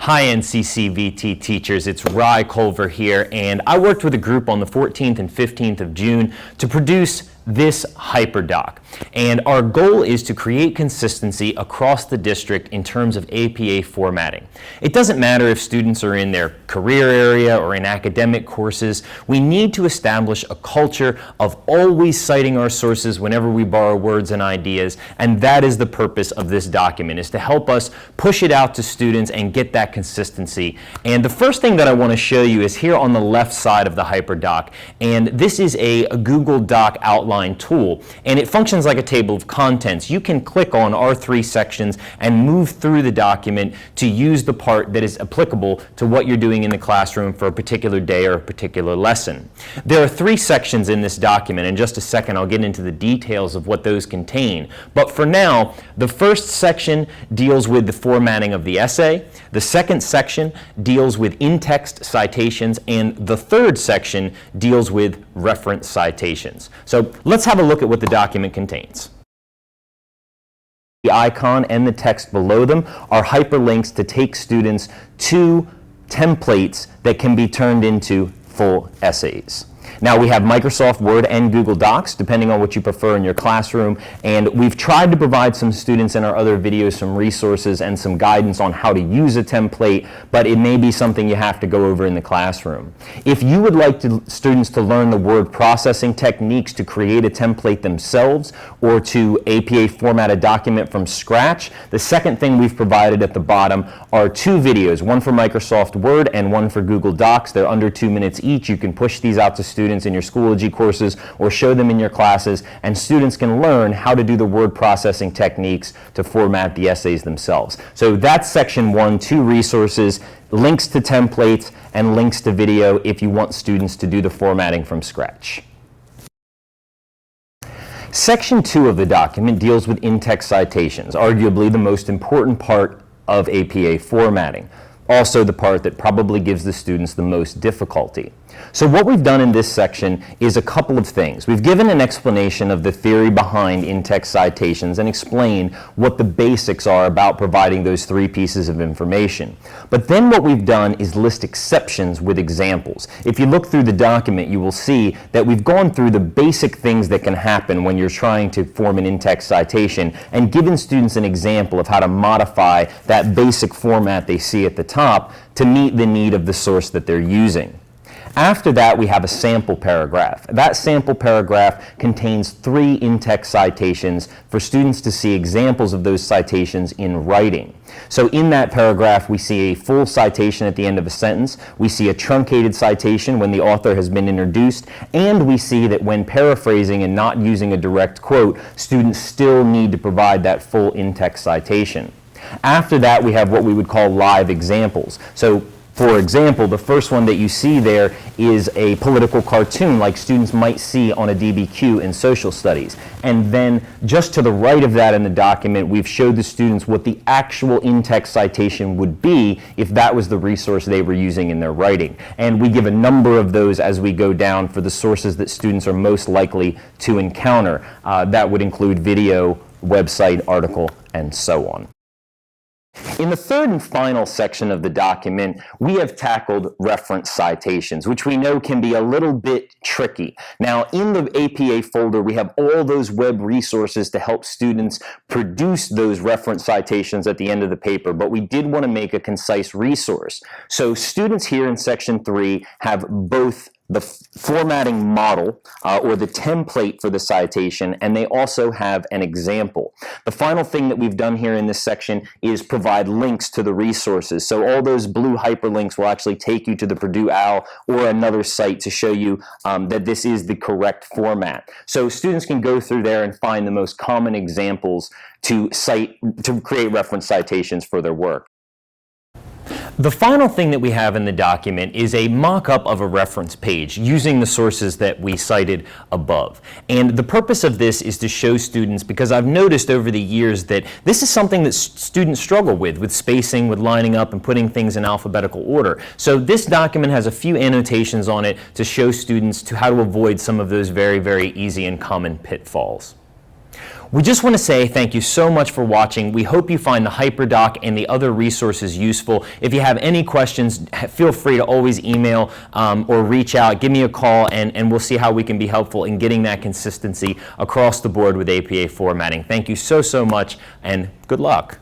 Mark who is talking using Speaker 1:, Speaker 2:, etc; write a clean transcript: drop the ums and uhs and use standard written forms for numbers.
Speaker 1: Hi NCCVT teachers, it's Rye Culver here, and I worked with a group on the 14th and 15th of June to produce this hyperdoc. And our goal is to create consistency across the district in terms of APA formatting. It doesn't matter if students are in their career area or in academic courses. We need to establish a culture of always citing our sources whenever we borrow words and ideas, and that is the purpose of this document, is to help us push it out to students and get that consistency. And the first thing that I want to show you is here on the left side of the hyperdoc, and this is a Google Doc outline tool, and it functions like a table of contents. You can click on our three sections and move through the document to use the part that is applicable to what you're doing in the classroom for a particular day or a particular lesson. There are three sections in this document. In just a second I'll get into the details of what those contain, but for now the first section deals with the formatting of the essay, the second section deals with in-text citations, and the third section deals with reference citations. So let's have a look at what the document contains. The icon and the text below them are hyperlinks to take students to templates that can be turned into full essays. Now we have Microsoft Word and Google Docs, depending on what you prefer in your classroom, and we've tried to provide some students in our other videos some resources and some guidance on how to use a template, but it may be something you have to go over in the classroom. If you would like students to learn the word processing techniques to create a template themselves or to APA format a document from scratch, the second thing we've provided at the bottom are two videos, one for Microsoft Word and one for Google Docs. They're under 2 minutes each. You can push these out to students in your Schoology courses or show them in your classes, and students can learn how to do the word processing techniques to format the essays themselves. So that's section 1, 2 resources, links to templates, and links to video if you want students to do the formatting from scratch. Section 2 of the document deals with in-text citations, arguably the most important part of APA formatting. Also the part that probably gives the students the most difficulty. So what we've done in this section is a couple of things. We've given an explanation of the theory behind in-text citations and explained what the basics are about providing those three pieces of information. But then what we've done is list exceptions with examples. If you look through the document, you will see that we've gone through the basic things that can happen when you're trying to form an in-text citation and given students an example of how to modify that basic format they see at the top to meet the need of the source that they're using. After that, we have a sample paragraph. That sample paragraph contains 3 in-text citations for students to see examples of those citations in writing. So in that paragraph, we see a full citation at the end of a sentence, we see a truncated citation when the author has been introduced, and we see that when paraphrasing and not using a direct quote, students still need to provide that full in-text citation. After that, we have what we would call live examples. So for example, the first one that you see there is a political cartoon like students might see on a DBQ in social studies. And then just to the right of that in the document, we've showed the students what the actual in-text citation would be if that was the resource they were using in their writing. And we give a number of those as we go down for the sources that students are most likely to encounter. That would include video, website, article, and so on. In the third and final section of the document, we have tackled reference citations, which we know can be a little bit tricky. Now, in the APA folder, we have all those web resources to help students produce those reference citations at the end of the paper, but we did want to make a concise resource. So students here in section 3 have both the formatting model or the template for the citation, and they also have an example. The final thing that we've done here in this section is provide links to the resources. So all those blue hyperlinks will actually take you to the Purdue OWL or another site to show you that this is the correct format. So students can go through there and find the most common examples to create reference citations for their work. The final thing that we have in the document is a mock-up of a reference page using the sources that we cited above. And the purpose of this is to show students, because I've noticed over the years that this is something that students struggle with spacing, with lining up and putting things in alphabetical order. So this document has a few annotations on it to show students how to avoid some of those very, very easy and common pitfalls. We just want to say thank you so much for watching. We hope you find the HyperDoc and the other resources useful. If you have any questions, feel free to always email or reach out, give me a call, and we'll see how we can be helpful in getting that consistency across the board with APA formatting. Thank you so much, and good luck.